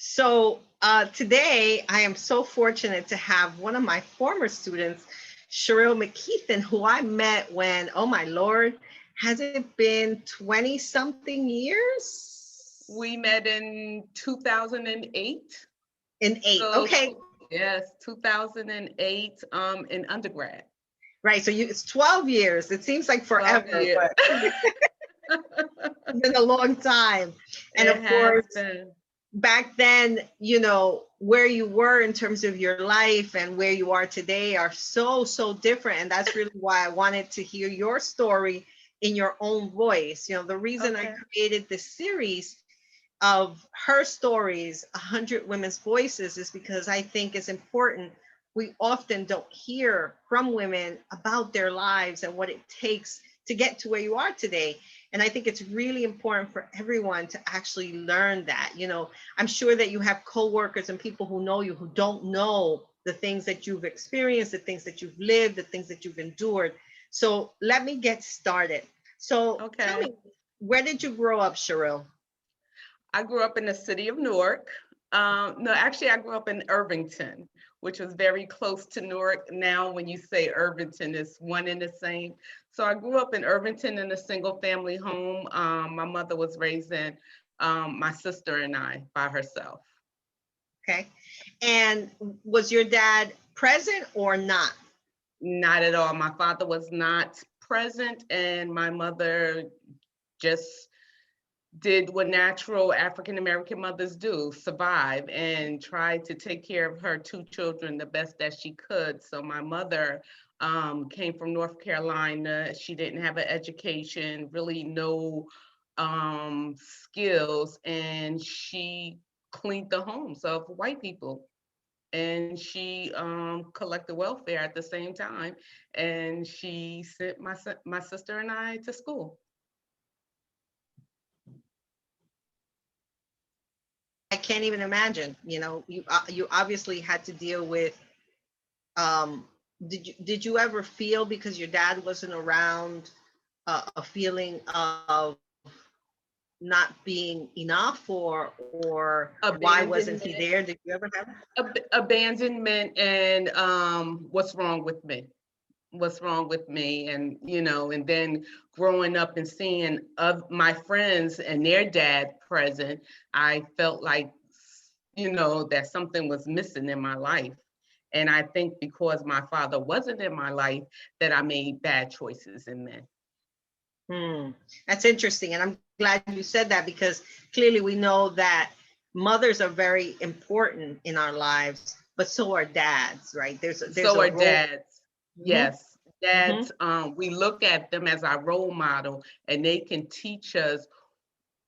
So today I am so fortunate to have one of my former students, Sherille McKethan, who I met when, oh my Lord, has it been 20 something years? We met in 2008. In eight. So Okay. yes, 2008 in undergrad. Right. So it's 12 years. It seems like 12 forever, years. but it's been a long time. And It of has course, been. back then, where you were in terms of your life and where you are today are so, so different. And that's really why I wanted to hear your story in your own voice. The reason I Okay. created this series of Her Stories, 100 Women's Voices, is because I think it's important. We often don't hear from women about their lives and what it takes to get to where you are today. And I think it's really important for everyone to actually learn that. I'm sure that you have coworkers and people who know you who don't know the things that you've experienced, the things that you've lived, the things that you've endured. So let me get started. So tell Okay. me, where did you grow up, Sherille? I grew up in the city of Newark. No, actually, I grew up in Irvington, which was very close to Newark. Now, when you say Irvington, it's one and the same. So I grew up in Irvington in a single family home. My mother was raising my sister and I by herself. Okay. And was your dad present or not? Not at all. My father was not present, and my mother just did what natural African American mothers do, survive and try to take care of her two children the best that she could. So my mother came from North Carolina. She didn't have an education, really no skills, and she cleaned the homes of white people. And she collected welfare at the same time, and she sent my sister and I to school. I can't even imagine. You obviously had to deal with. Um, did you ever feel, because your dad wasn't around, a feeling of not being enough, or why wasn't he Abandonment, there? Did you ever have? abandonment, and what's wrong with me? What's wrong with me? And and then growing up and seeing of my friends and their dad present, I felt like that something was missing in my life. And I think because my father wasn't in my life, that I made bad choices in men. Hmm. That's interesting. And I'm glad you said that, because clearly we know that mothers are very important in our lives, but so are dads, right? There's So a are role. dads. Mhm, Yes, mhm. dads. We look at them as our role model, and they can teach us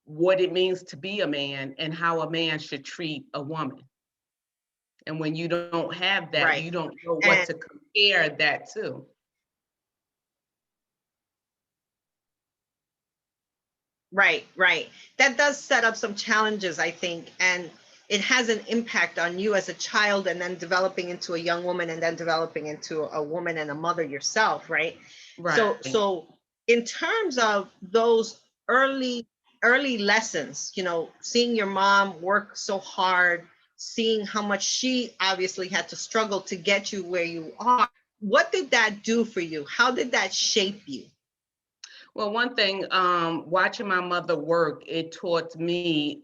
what it means to be a man and how a man should treat a woman. And when you don't have that, you Right. don't know what to And compare that to. right, right. That does set up some challenges, I think, and it has an impact on you as a child, and then developing into a young woman, and then developing into a woman and a mother yourself, right? Right. So in terms of those early early lessons, seeing your mom work so hard, seeing how much she obviously had to struggle to get you where you are, what did that do for you? How did that shape you? Well, one thing, watching my mother work, it taught me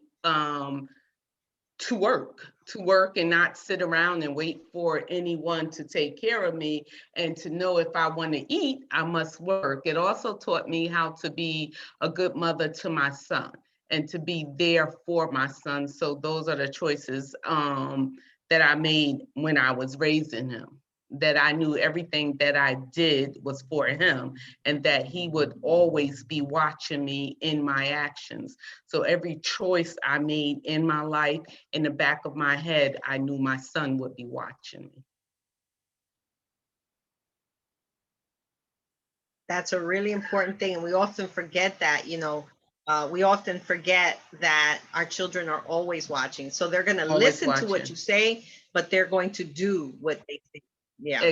to work and not sit around and wait for anyone to take care of me, and to know if I want to eat, I must work. It also taught me how to be a good mother to my son and to be there for my son. So those are the choices that I made when I was raising him. That I knew everything that I did was for him, and that he would always be watching me in my actions. So every choice I made in my life, in the back of my head, I knew my son would be watching me. That's a really important thing. And we often forget that, we often forget that our children are always watching. So they're going to Always listen to what watching. you say, but they're going to do what they see. Yeah. What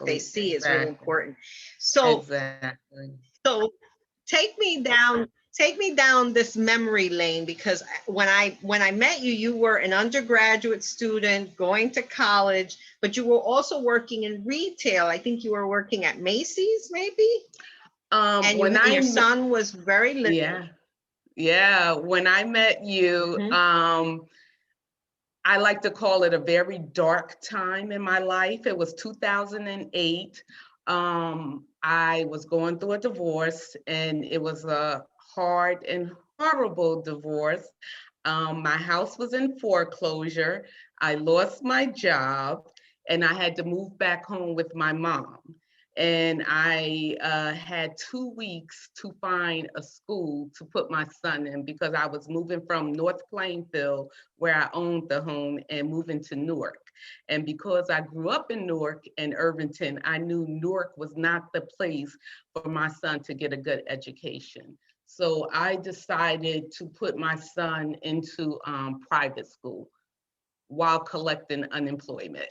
they Exactly, see is really exactly, important. So, exactly. so take me down. take me down this memory lane, because when I met you, you were an undergraduate student going to college, but you were also working in retail. I think you were working at Macy's, maybe, and When your son was very little. yeah, yeah, when I met you, Mhm. I like to call it a very dark time in my life. It was 2008. I was going through a divorce, and it was a hard and horrible divorce. My house was in foreclosure. I lost my job, and I had to move back home with my mom. And I had 2 weeks to find a school to put my son in, because I was moving from North Plainfield, where I owned the home, and moving to Newark. And because I grew up in Newark and Irvington, I knew Newark was not the place for my son to get a good education. So I decided to put my son into private school while collecting unemployment.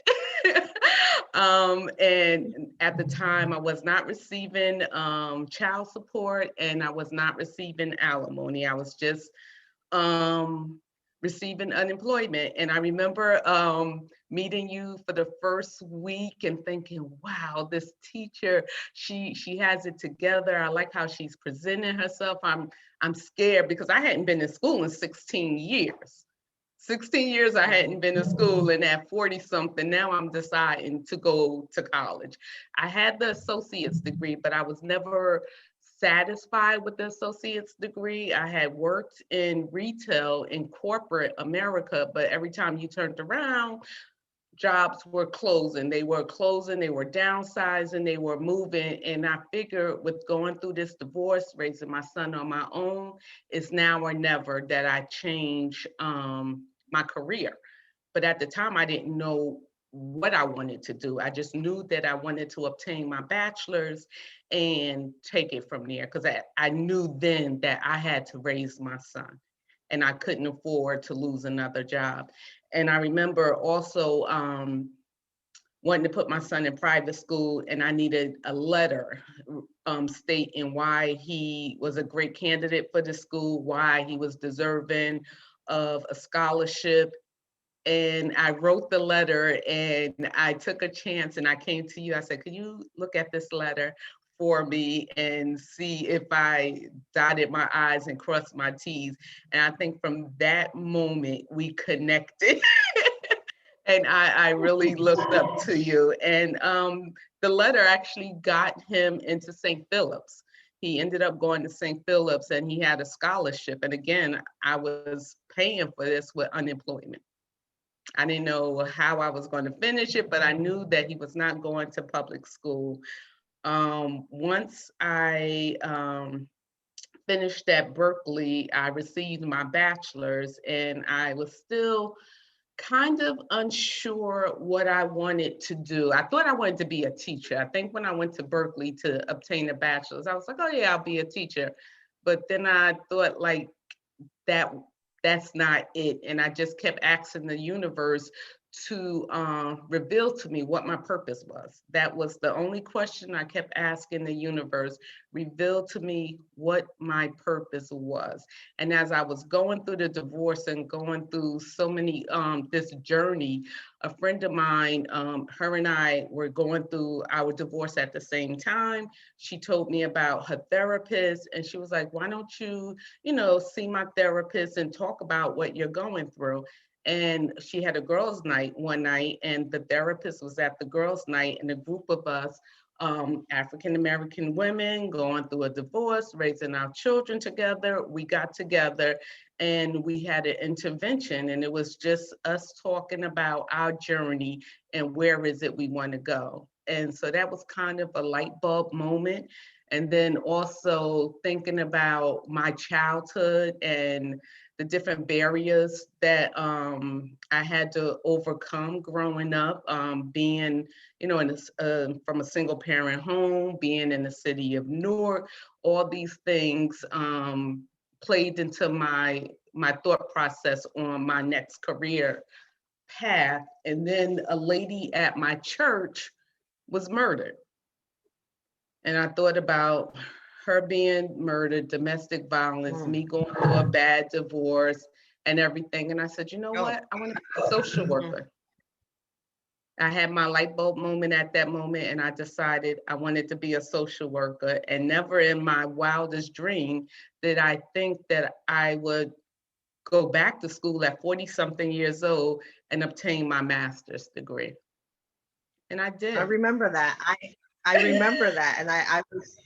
And at the time, I was not receiving child support, and I was not receiving alimony. I was just um, receiving unemployment. And I remember meeting you for the first week and thinking, wow, this teacher, she has it together. I like how she's presenting herself. I'm scared, because I hadn't been in school in 16 years. 16 years I hadn't been in school, and at 40 something, now I'm deciding to go to college. I had the associate's degree, but I was never satisfied with the associate's degree. I had worked in retail in corporate America, but every time you turned around, jobs were closing. They were closing, they were downsizing, they were moving. And I figured, with going through this divorce, raising my son on my own, it's now or never that I change my career. But at the time, I didn't know what I wanted to do. I just knew that I wanted to obtain my bachelor's and take it from there, because I knew then that I had to raise my son, and I couldn't afford to lose another job. And I remember also wanting to put my son in private school, and I needed a letter stating why he was a great candidate for the school, why he was deserving of a scholarship. And I wrote the letter, and I took a chance, and I came to you. I said, "Could you look at this letter for me and see if I dotted my I's and crossed my T's?" And I think from that moment we connected. And I really looked up to you. And the letter actually got him into St. Philip's. He ended up going to St. Philip's, and he had a scholarship. And again, I was paying for this with unemployment. I didn't know how I was going to finish it, but I knew that he was not going to public school. Once I finished at Berkeley, I received my bachelor's, and I was still kind of unsure what I wanted to do. I thought I wanted to be a teacher. I think when I went to Berkeley to obtain a bachelor's, I was like, oh yeah, I'll be a teacher. But then I thought, like, that that's not it. And I just kept asking the universe to reveal to me what my purpose was. That was the only question I kept asking the universe: reveal to me what my purpose was. And as I was going through the divorce and going through so many, this journey, a friend of mine, her and I were going through our divorce at the same time. She told me about her therapist, and she was like, why don't you, see my therapist and talk about what you're going through? And she had a girls' night one night, and the therapist was at the girls' night, and a group of us, African American women going through a divorce, raising our children together, we got together and we had an intervention, and it was just us talking about our journey and where is it we want to go. And so that was kind of a light bulb moment. And then also thinking about my childhood and the different barriers that I had to overcome growing up, being, from a single parent home, being in the city of Newark, all these things played into my thought process on my next career path. And then a lady at my church was murdered. And I thought about her being murdered, domestic violence, Mm. me going through a bad divorce and everything. And I said, you know Oh. what? I want to be a social Mhm. worker. I had my light bulb moment at that moment, and I decided I wanted to be a social worker. And never in my wildest dream did I think that I would go back to school at 40 something years old and obtain my master's degree. And I I did. remember that. I remember that, and I was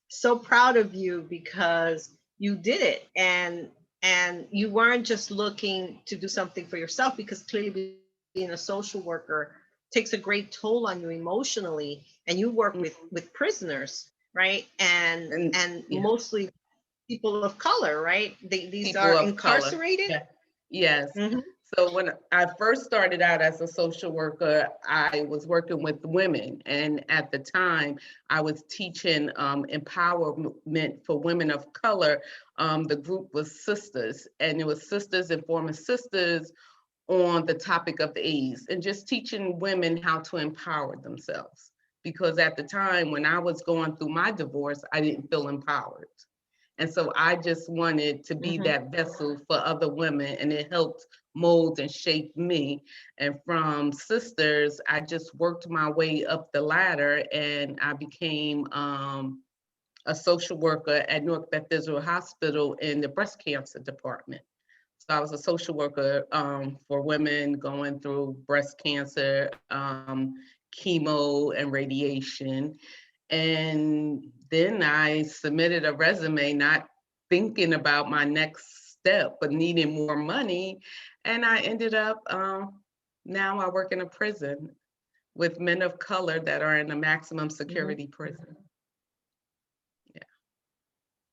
so proud of you because you did it, and you weren't just looking to do something for yourself, because clearly being a social worker takes a great toll on you emotionally, and you work Mm, with prisoners, right? and And yeah, mostly people of color, right? These people are of color. incarcerated. Yeah. Yes. Hmm. So when I first started out as a social worker, I was working with women. And at the time, I was teaching empowerment for women of color. The group was sisters, and it was sisters and former sisters on the topic of AIDS, and just teaching women how to empower themselves. Because at the time when I was going through my divorce, I didn't feel empowered. And so I just wanted to be Hmm. that vessel for other women, and it helped mold and shape me. And from sisters, I just worked my way up the ladder, and I became a social worker at Newark Bethesda Hospital in the breast cancer department. So I was a social worker for women going through breast cancer, chemo, and radiation. And then I submitted a resume, not thinking about my next step, but needing more money. And I ended up, now I work in a prison with men of color that are in a maximum Hmm. security prison. Yeah.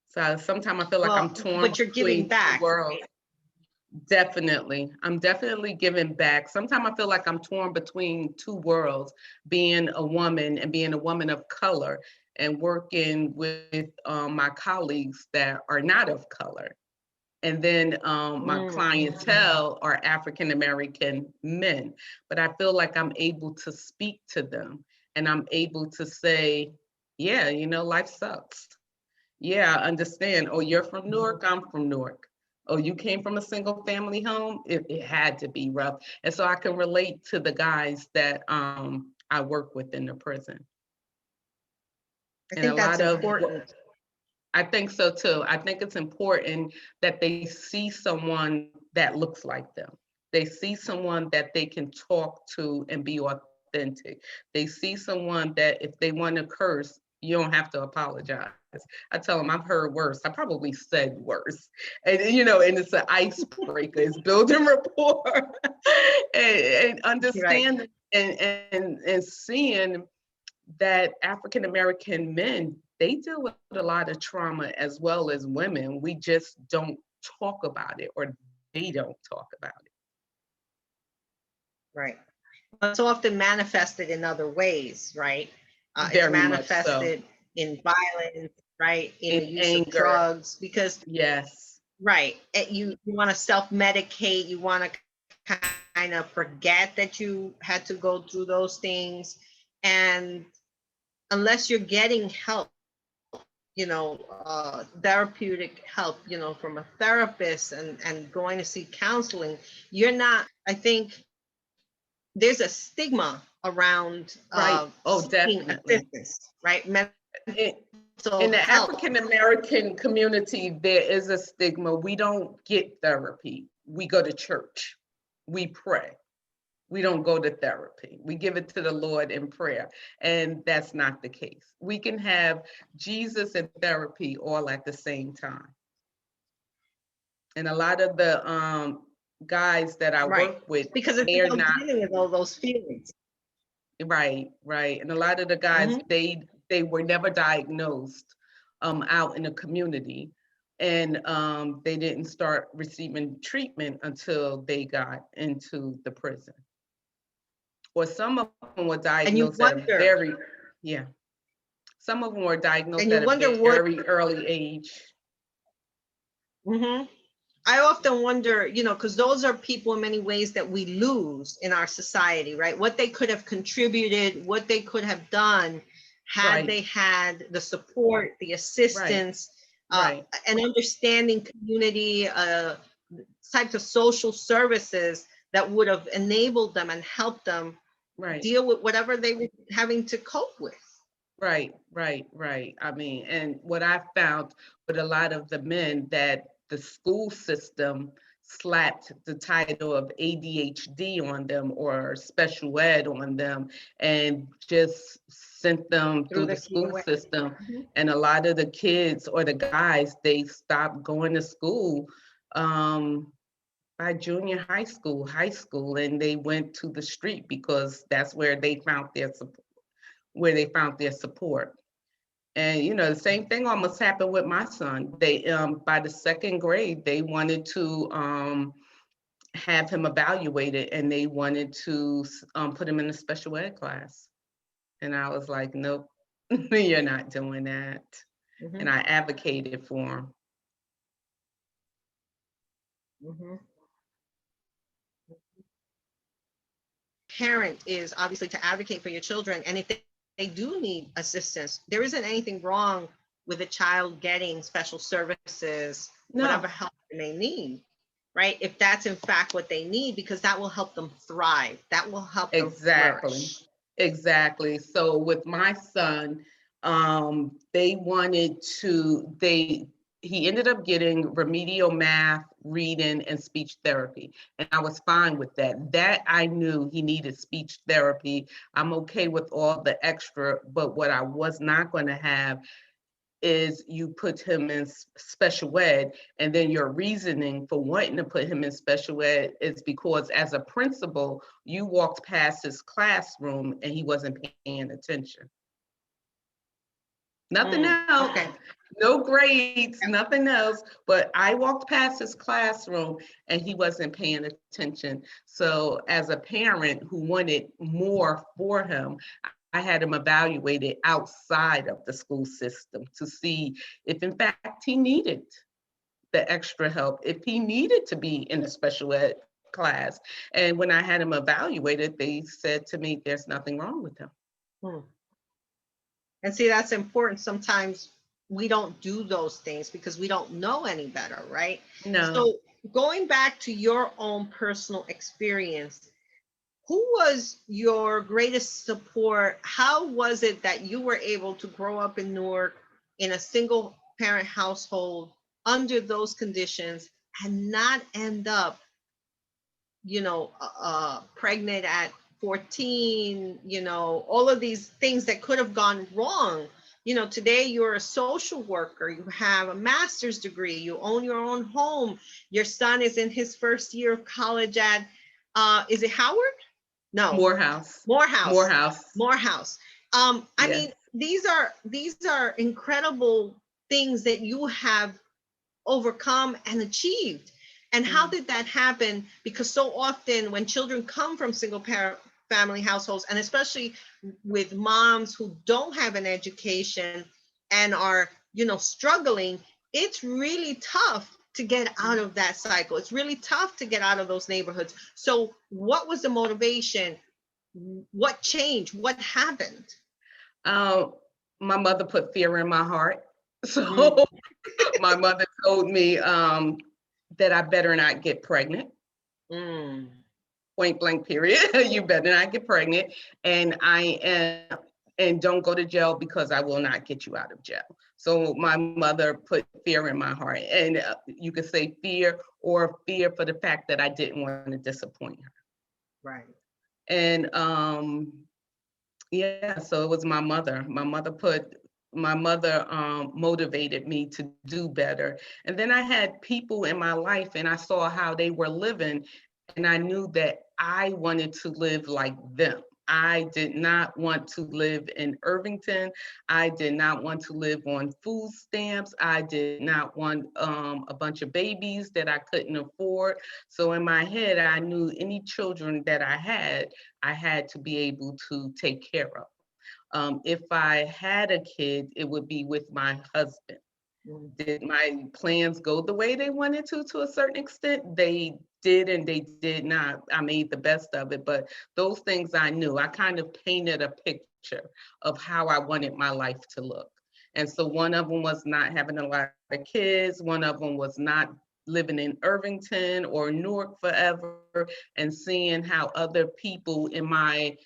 So sometimes I feel like I'm Well, torn but you're giving between two back, worlds. right? Definitely. I'm definitely giving back. Sometimes I feel like I'm torn between two worlds, being a woman and being a woman of color, and working with my colleagues that are not of color. And then my Mm-hmm. clientele are African American men. But I feel like I'm able to speak to them, and I'm able to say, yeah, life sucks. Yeah, I understand. Oh, you're from Newark, I'm from Newark. Oh, you came from a single family home? It had to be rough. And so I can relate to the guys that I work with in the prison. I And a think that's lot of important. I think so too. I think it's important that they see someone that looks like them. They see someone that they can talk to and be authentic. They see someone that if they want to curse, you don't have to apologize. I tell them I've heard worse. I probably said worse. And it's an icebreaker. It's building rapport and Right. understanding and seeing that African American men, they deal with a lot of trauma as well as women. We just don't talk about it, or they don't talk about it. Right. It's often manifested in other ways, right? It's Very much so. manifested in violence, right? In In the use of anger, drugs, because, yes. right, you want to self-medicate, you want to kind of forget that you had to go through those things. And unless you're getting help, therapeutic help, from a therapist, and going to seek counseling, you're not, I think there's a stigma around Right. Oh, seeking definitely. assistance, right? Mental In, in the health. African American community, there is a stigma. We don't get therapy. We go to church. We pray. We don't go to therapy. We give it to the Lord in prayer. And that's not the case. We can have Jesus and therapy all at the same time. And a lot of the guys that I Right, work with, because it's they're about not dealing with all those feelings. right, right. And a lot of the guys, Hmm. they were never diagnosed out in the community. And they didn't start receiving treatment until they got into the prison. Or some of them were And you diagnosed at a wonder, very, yeah, some of them were diagnosed and you at a wonder what. very early age. Mhm. I often wonder, because those are people in many ways that we lose in our society, right? What they could have contributed, what they could have done had Right, they had the support, the right, assistance, right, an understanding community, types of social services that would have enabled them and helped them right. deal with whatever they were having to cope with. Right, right, right. I mean, and what I found with a lot of the men that the school system slapped the title of ADHD on them or special ed on them and just sent them Through through the the key school away. system. Mhm. And a lot of the kids or the guys, they stopped going to school by junior high school, and they went to the street because that's where they found their support. And the same thing almost happened with my son. They by the second grade, they wanted to have him evaluated, and they wanted to put him in a special ed class. And I was like, nope, you're not doing that. And Mhm. I advocated for him. Mhm. Parent is obviously to advocate for your children, and if they do need assistance, there isn't anything wrong with a child getting special services, whatever No, help they may need, right? If that's in fact what they need, because that will help them thrive, that will help them exactly. flourish. Exactly. So with my son, they wanted to, he ended up getting remedial math, reading, and speech therapy. And I was fine with that. That I knew he needed speech therapy. I'm okay with all the extra, but what I was not going to have is you put him in special ed, and then your reasoning for wanting to put him in special ed is because as a principal, you walked past his classroom and he wasn't paying attention. Nothing else, Okay. no grades, nothing else, but I walked past his classroom and he wasn't paying attention. So as a parent who wanted more for him, I had him evaluated outside of the school system to see if in fact he needed the extra help, if he needed to be in a special ed class. And when I had him evaluated, they said to me, there's nothing wrong with him. Hmm. And see, that's important. Sometimes we don't do those things because we don't know any better, right? No. So, going back to your own personal experience, who was your greatest support? How was it that you were able to grow up in Newark in a single parent household under those conditions and not end up, pregnant at 14, all of these things that could have gone wrong? Today you're a social worker, you have a master's degree, you own your own home, your son is in his first year of college at, is it Howard? No, Morehouse. Morehouse. Morehouse. Morehouse. I Yes. mean, these are incredible things that you have overcome and achieved. And how Mm. did that happen? Because so often when children come from single parent family households, and especially with moms who don't have an education and are, struggling, it's really tough to get out Mm. of that cycle. It's really tough to get out of those neighborhoods. So, what was the motivation? What changed? What happened? Um, my mother put fear in my heart. Mm, So my mother told me that I better not get pregnant. mm, Point blank period. You better not get pregnant. And and don't go to jail because I will not get you out of jail. So my mother put fear in my heart. And you could say fear or fear for the fact that I didn't want to disappoint her. right. And yeah, so it was my mother. My mother motivated me to do better. And then I had people in my life and I saw how they were living, and I knew that I wanted to live like them. I did not want to live in Irvington. I did not want to live on food stamps. I did not want a bunch of babies that I couldn't afford. So in my head, I knew any children that I had to be able to take care of. If I had a kid, it would be with my husband. Mm. Did my plans go the way they wanted to a certain extent? They did and they did not. I made the best of it, but those things I knew. I kind of painted a picture picture of how I wanted my life to look. And so one of them was not having a lot of kids. One of them was not living in Irvington or Newark forever, and seeing how other people in my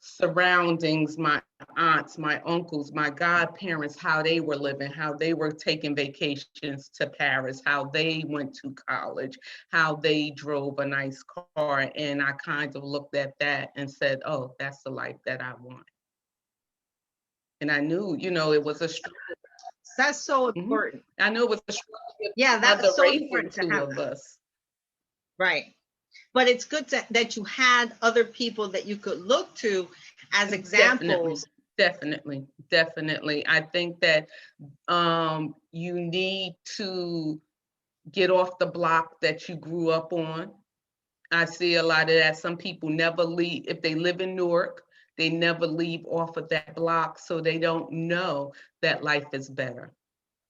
surroundings, my aunts, my uncles, my godparents, how they were living, how they were taking vacations to Paris, how they went to college, how they drove a nice car. And I kind of looked at that and said, oh, that's the life that I want. And I knew, it was a struggle. That's so Mhm. important. I knew it was a struggle with Yeah, my that's mother so raising important to two have of that. us. Right. But it's good that you had other people that you could look to as Definitely, examples. definitely. I think that you need to get off the block that you grew up on. I see a lot of that. Some people never leave. If they live in Newark, they never leave off of that block, so they don't know that life is better.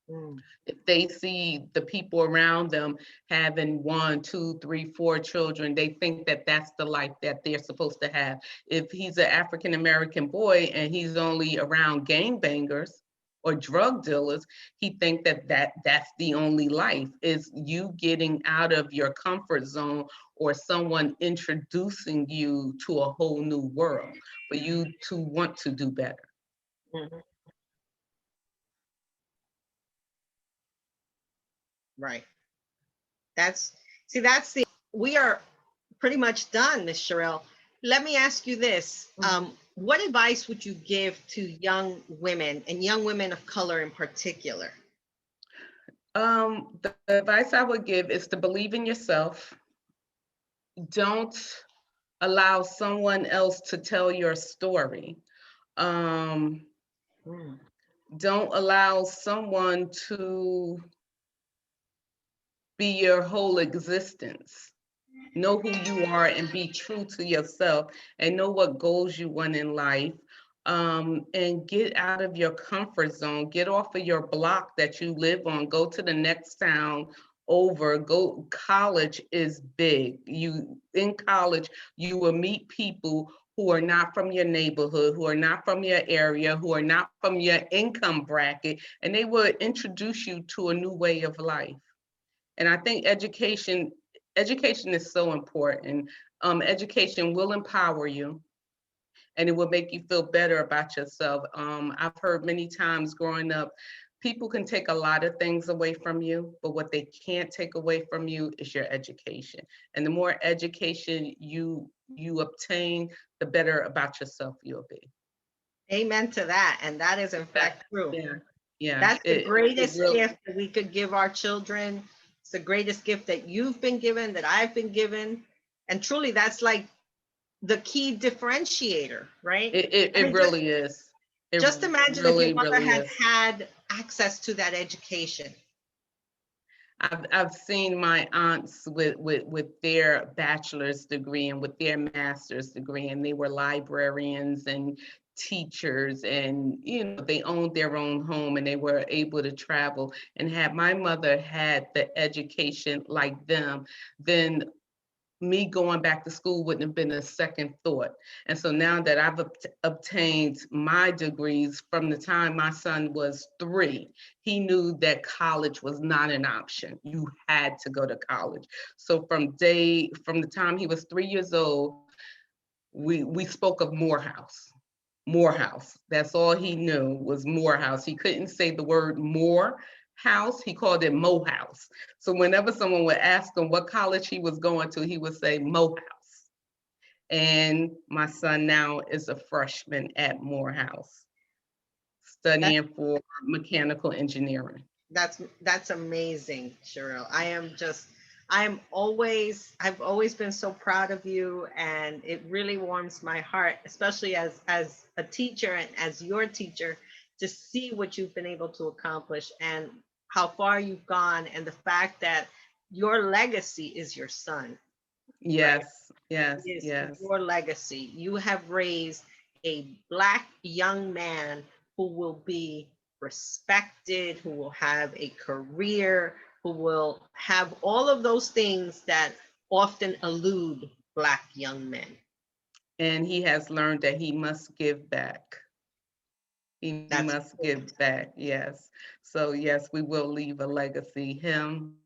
Mm. If they see the people around them having 1, 2, 3, 4 children, they think that that's the life that they're supposed to have. If he's an African American boy and he's only around gangbangers or drug dealers, he think that's the only life. Is you getting out of your comfort zone, or someone introducing you to a whole new world for you to want to do better. Mhm. Right. That's the, we are pretty much done, Miss Sherelle. Let me ask you this. What advice would you give to young women and young women of color in particular? The advice I would give is to believe in yourself. Don't allow someone else to tell your story. Um, Mm. don't allow someone to be your whole existence. Know who you are and be true to yourself, and know what goals you want in life. And get out of your comfort zone, get off of your block that you live on, go to the next town over. Go, college is big. You in college, you will meet people who are not from your neighborhood, who are not from your area, who are not from your income bracket, and they will introduce you to a new way of life. And I think education is so important. Education will empower you, and it will make you feel better about yourself. I've heard many times growing up, people can take a lot of things away from you, but what they can't take away from you is your education. And the more education you obtain, the better about yourself you'll be. Amen to that. And that is in That, fact true. yeah, yeah. That's the It greatest really, gift that we could give our children. It's the greatest gift that you've been given, that I've been given. And truly, that's like the key differentiator, right? I it mean, really is. It just imagine if your really, mother really had is. had access to that education. I've seen my aunts with their bachelor's degree and with their master's degree, and they were librarians and teachers, and they owned their own home, and they were able to travel. And had my mother had the education like them, then me going back to school wouldn't have been a second thought. And so now that I've obtained my degrees, from the time my son was 3, he knew that college was not an option. You had to go to college. So from the time he was 3 years old, we spoke of Morehouse. Morehouse. That's all he knew was Morehouse. He couldn't say the word more house. He called it Morehouse. So whenever someone would ask him what college he was going to, he would say Morehouse. And my son now is a freshman at Morehouse, That, studying for mechanical engineering. that's amazing, Sherelle. I've always been so proud of you, and it really warms my heart, especially as a teacher and as your teacher, to see what you've been able to accomplish and how far you've gone, and the fact that your legacy is your son, right? Yes, yes, Is yes. your legacy. You have raised a Black young man who will be respected, who will have a career, who will have all of those things that often elude Black young men. and he has learned that he must give back. He That's must give back, yes. So yes, we will leave a legacy, him,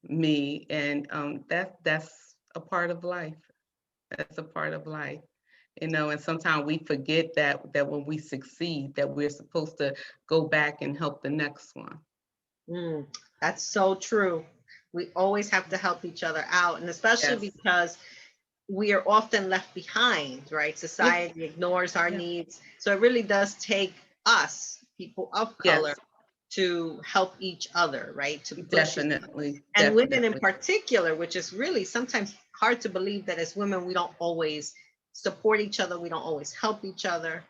me, and that's a part of life. That's a part of life. And sometimes we forget that when we succeed, that we're supposed to go back and help the next one. mm, that's so true. We always have to help each other out, and especially Yes. because we are often left behind, right? Yeah. Society ignores our Yeah. needs. So it really does take us, people of color, Yes, to help each other, right? To push each other. definitely, And women in definitely. particular, which is really sometimes hard to believe that as women, we don't always support each other, we don't always help each other.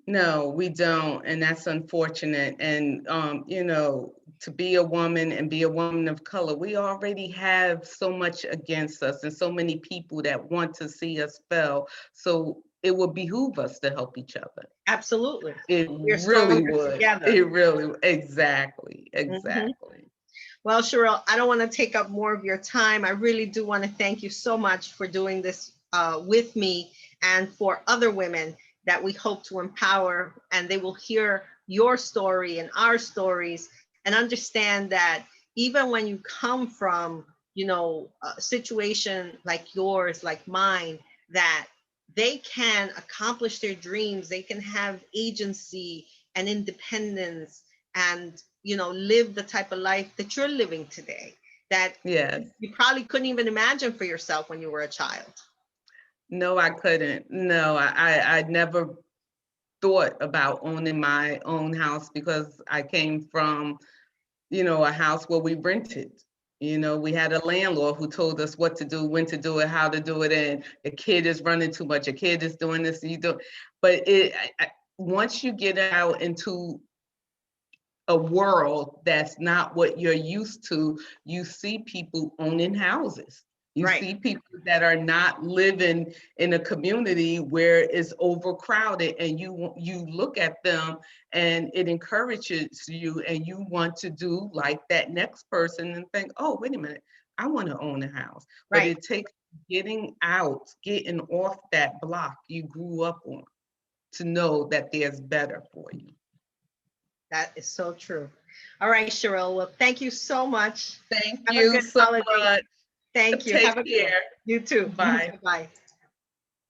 No, we don't, and that's unfortunate. And to be a woman and be a woman of color, we already have so much against us and so many people that want to see us fail. So it would behoove us to help each other. Absolutely. It We're really stronger would. together. It really, exactly, Mhm. exactly. Well, Sherille, I don't want to take up more of your time. I really do want to thank you so much for doing this with me and for other women that we hope to empower, and they will hear your story and our stories and understand that even when you come from, a situation like yours, like mine, that they can accomplish their dreams, they can have agency and independence and live the type of life that you're living today that Yes. you probably couldn't even imagine for yourself when you were a child. No, I couldn't. No, I never thought about owning my own house because I came from a house where we rented. We had a landlord who told us what to do, when to do it, how to do it, and a kid is running too much, a kid is doing this, you do. But once you get out into a world that's not what you're used to, you see people owning houses. You Right. see people that are not living in a community where it's overcrowded, and you look at them and it encourages you, and you want to do like that next person and think, oh, wait a minute, I want to own a house. But Right. it takes getting out, getting off that block you grew up on to know that there's better for you. That is so true. All right, Sherille. Well, thank you so much. Thank Have a you good so holiday. much. Thank you. Take Have a good one. care. You too. Bye. Bye.